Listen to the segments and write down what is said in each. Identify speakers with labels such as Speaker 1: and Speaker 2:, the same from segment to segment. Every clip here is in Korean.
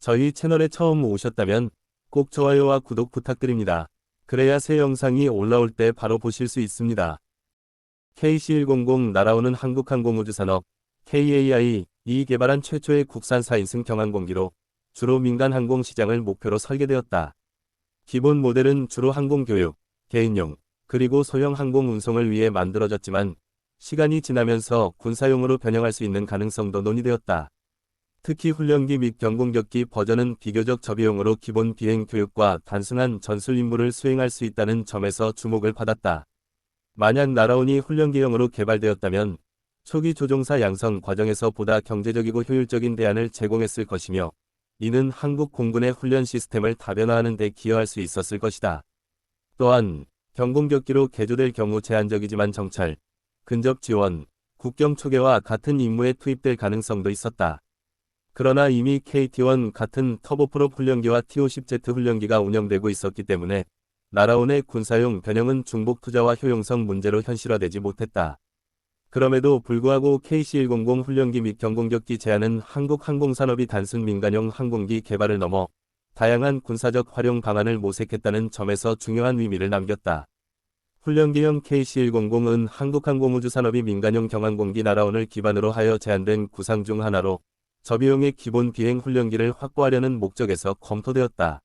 Speaker 1: 저희 채널에 처음 오셨다면 꼭 좋아요와 구독 부탁드립니다. 그래야 새 영상이 올라올 때 바로 보실 수 있습니다. KC-100 날아오는 한국항공우주산업 KAI-이 개발한 최초의 국산 4인승 경항공기로 주로 민간 항공 시장을 목표로 설계되었다. 기본 모델은 주로 항공교육, 개인용, 그리고 소형 항공 운송을 위해 만들어졌지만 시간이 지나면서 군사용으로 변형할 수 있는 가능성도 논의되었다. 특히 훈련기 및 경공격기 버전은 비교적 저비용으로 기본 비행 교육과 단순한 전술 임무를 수행할 수 있다는 점에서 주목을 받았다. 만약 날아오니 훈련기형으로 개발되었다면 초기 조종사 양성 과정에서 보다 경제적이고 효율적인 대안을 제공했을 것이며 이는 한국 공군의 훈련 시스템을 다변화하는 데 기여할 수 있었을 것이다. 또한 경공격기로 개조될 경우 제한적이지만 정찰, 근접 지원, 국경 초계와 같은 임무에 투입될 가능성도 있었다. 그러나 이미 KT-1 같은 터보프롭 훈련기와 T-50Z 훈련기가 운영되고 있었기 때문에 날아온의 군사용 변형은 중복 투자와 효용성 문제로 현실화되지 못했다. 그럼에도 불구하고 KC-100 훈련기 및 경공격기 제안은 한국 항공산업이 단순 민간용 항공기 개발을 넘어 다양한 군사적 활용 방안을 모색했다는 점에서 중요한 의미를 남겼다. 훈련기형 KC-100은 한국항공우주산업이 민간용 경항공기 날아온을 기반으로 하여 제안된 구상 중 하나로 저비용의 기본 비행 훈련기를 확보하려는 목적에서 검토되었다.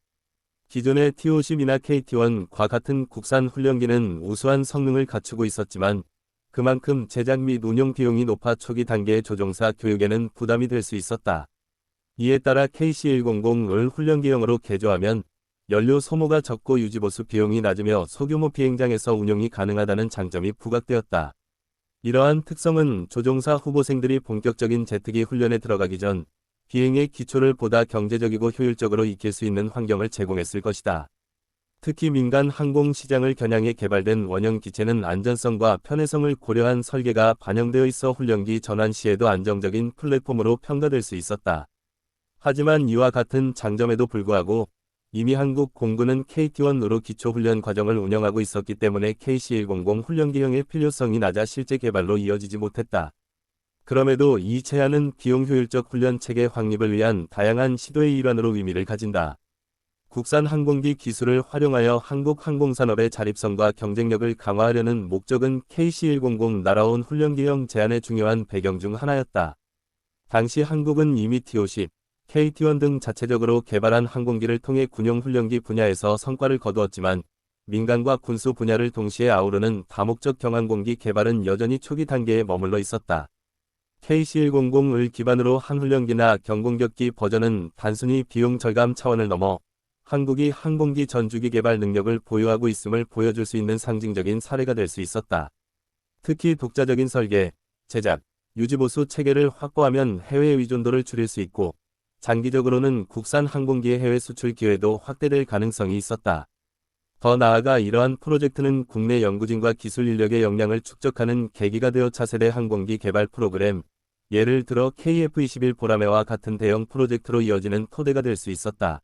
Speaker 1: 기존의 T-50이나 KT-1과 같은 국산 훈련기는 우수한 성능을 갖추고 있었지만 그만큼 제작 및 운용 비용이 높아 초기 단계의 조종사 교육에는 부담이 될 수 있었다. 이에 따라 KC-100을 훈련기형으로 개조하면 연료 소모가 적고 유지보수 비용이 낮으며 소규모 비행장에서 운용이 가능하다는 장점이 부각되었다. 이러한 특성은 조종사 후보생들이 본격적인 제트기 훈련에 들어가기 전 비행의 기초를 보다 경제적이고 효율적으로 익힐 수 있는 환경을 제공했을 것이다. 특히 민간 항공 시장을 겨냥해 개발된 원형 기체는 안전성과 편의성을 고려한 설계가 반영되어 있어 훈련기 전환 시에도 안정적인 플랫폼으로 평가될 수 있었다. 하지만 이와 같은 장점에도 불구하고 이미 한국 공군은 KT-1으로 기초훈련 과정을 운영하고 있었기 때문에 KC-100 훈련기형의 필요성이 낮아 실제 개발로 이어지지 못했다. 그럼에도 이 제안은 비용 효율적 훈련 체계 확립을 위한 다양한 시도의 일환으로 의미를 가진다. 국산 항공기 기술을 활용하여 한국 항공산업의 자립성과 경쟁력을 강화하려는 목적은 KC-100 날아온 훈련기형 제안의 중요한 배경 중 하나였다. 당시 한국은 이미 T-50, KT-1 등 자체적으로 개발한 항공기를 통해 군용 훈련기 분야에서 성과를 거두었지만 민간과 군수 분야를 동시에 아우르는 다목적 경항공기 개발은 여전히 초기 단계에 머물러 있었다. KC-100을 기반으로 한 훈련기나 경공격기 버전은 단순히 비용 절감 차원을 넘어 한국이 항공기 전주기 개발 능력을 보유하고 있음을 보여줄 수 있는 상징적인 사례가 될 수 있었다. 특히 독자적인 설계, 제작, 유지보수 체계를 확보하면 해외 의존도를 줄일 수 있고 장기적으로는 국산 항공기의 해외 수출 기회도 확대될 가능성이 있었다. 더 나아가 이러한 프로젝트는 국내 연구진과 기술 인력의 역량을 축적하는 계기가 되어 차세대 항공기 개발 프로그램, 예를 들어 KF-21 보라매와 같은 대형 프로젝트로 이어지는 토대가 될 수 있었다.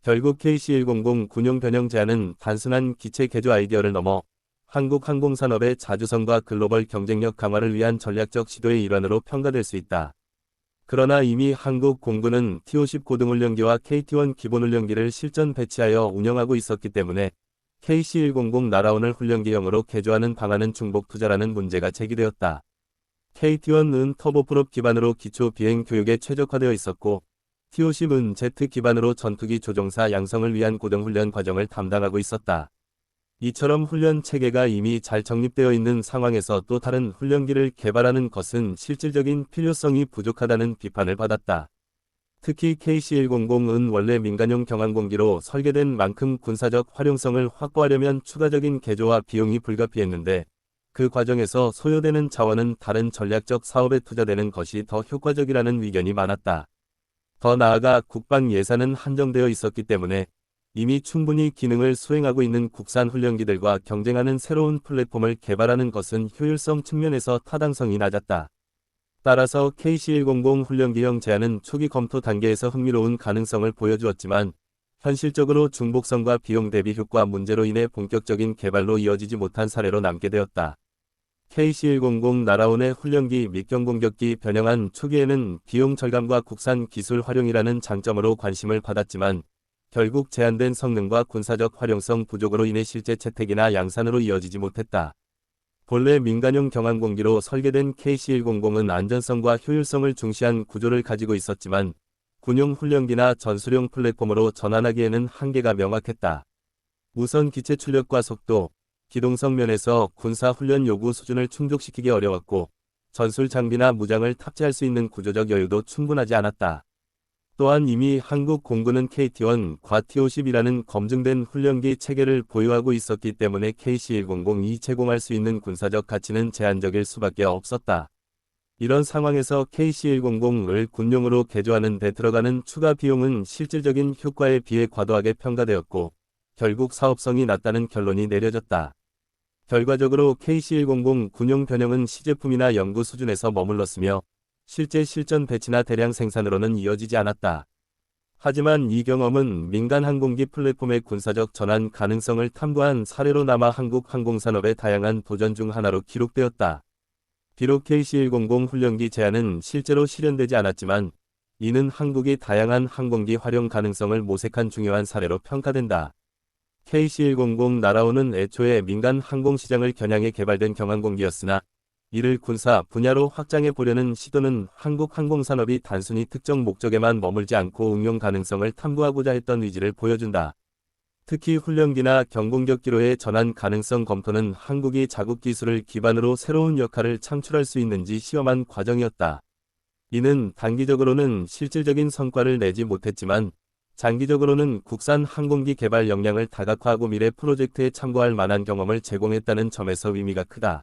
Speaker 1: 결국 KC-100 군용 변형 제안은 단순한 기체 개조 아이디어를 넘어 한국 항공산업의 자주성과 글로벌 경쟁력 강화를 위한 전략적 시도의 일환으로 평가될 수 있다. 그러나 이미 한국 공군은 T-50 고등훈련기와 KT-1 기본훈련기를 실전 배치하여 운영하고 있었기 때문에 KC-100 날아온을 훈련기형으로 개조하는 방안은 중복 투자라는 문제가 제기되었다. KT-1은 터보프롭 기반으로 기초 비행 교육에 최적화되어 있었고 T-50은 제트 기반으로 전투기 조종사 양성을 위한 고등훈련 과정을 담당하고 있었다. 이처럼 훈련 체계가 이미 잘 정립되어 있는 상황에서 또 다른 훈련기를 개발하는 것은 실질적인 필요성이 부족하다는 비판을 받았다. 특히 KC-100은 원래 민간용 경항공기로 설계된 만큼 군사적 활용성을 확보하려면 추가적인 개조와 비용이 불가피했는데 그 과정에서 소요되는 자원은 다른 전략적 사업에 투자되는 것이 더 효과적이라는 의견이 많았다. 더 나아가 국방 예산은 한정되어 있었기 때문에 이미 충분히 기능을 수행하고 있는 국산 훈련기들과 경쟁하는 새로운 플랫폼을 개발하는 것은 효율성 측면에서 타당성이 낮았다. 따라서 KC-100 훈련기형 제안은 초기 검토 단계에서 흥미로운 가능성을 보여주었지만 현실적으로 중복성과 비용 대비 효과 문제로 인해 본격적인 개발로 이어지지 못한 사례로 남게 되었다. KC-100 날아온의 훈련기 및 경공격기 변형안 초기에는 비용 절감과 국산 기술 활용이라는 장점으로 관심을 받았지만 결국 제한된 성능과 군사적 활용성 부족으로 인해 실제 채택이나 양산으로 이어지지 못했다. 본래 민간용 경항공기로 설계된 KC-100은 안전성과 효율성을 중시한 구조를 가지고 있었지만 군용 훈련기나 전술용 플랫폼으로 전환하기에는 한계가 명확했다. 우선 기체 출력과 속도, 기동성 면에서 군사훈련 요구 수준을 충족시키기 어려웠고 전술 장비나 무장을 탑재할 수 있는 구조적 여유도 충분하지 않았다. 또한 이미 한국 공군은 KT-1, 과T-50이라는 검증된 훈련기 체계를 보유하고 있었기 때문에 KC-100이 제공할 수 있는 군사적 가치는 제한적일 수밖에 없었다. 이런 상황에서 KC-100을 군용으로 개조하는 데 들어가는 추가 비용은 실질적인 효과에 비해 과도하게 평가되었고 결국 사업성이 낮다는 결론이 내려졌다. 결과적으로 KC-100 군용 변형은 시제품이나 연구 수준에서 머물렀으며 실제 실전 배치나 대량 생산으로는 이어지지 않았다. 하지만 이 경험은 민간 항공기 플랫폼의 군사적 전환 가능성을 탐구한 사례로 남아 한국 항공산업의 다양한 도전 중 하나로 기록되었다. 비록 KC-100 훈련기 제안은 실제로 실현되지 않았지만 이는 한국이 다양한 항공기 활용 가능성을 모색한 중요한 사례로 평가된다. KC-100 날아오는 애초에 민간 항공시장을 겨냥해 개발된 경항공기였으나 이를 군사 분야로 확장해 보려는 시도는 한국 항공산업이 단순히 특정 목적에만 머물지 않고 응용 가능성을 탐구하고자 했던 의지를 보여준다. 특히 훈련기나 경공격기로의 전환 가능성 검토는 한국이 자국 기술을 기반으로 새로운 역할을 창출할 수 있는지 시험한 과정이었다. 이는 단기적으로는 실질적인 성과를 내지 못했지만 장기적으로는 국산 항공기 개발 역량을 다각화하고 미래 프로젝트에 참고할 만한 경험을 제공했다는 점에서 의미가 크다.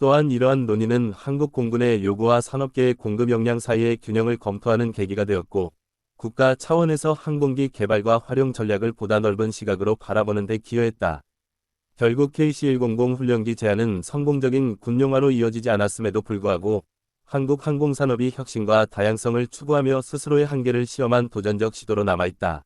Speaker 1: 또한 이러한 논의는 한국 공군의 요구와 산업계의 공급 역량 사이의 균형을 검토하는 계기가 되었고 국가 차원에서 항공기 개발과 활용 전략을 보다 넓은 시각으로 바라보는 데 기여했다. 결국 KC-100 훈련기 제안은 성공적인 군용화로 이어지지 않았음에도 불구하고 한국 항공산업이 혁신과 다양성을 추구하며 스스로의 한계를 시험한 도전적 시도로 남아있다.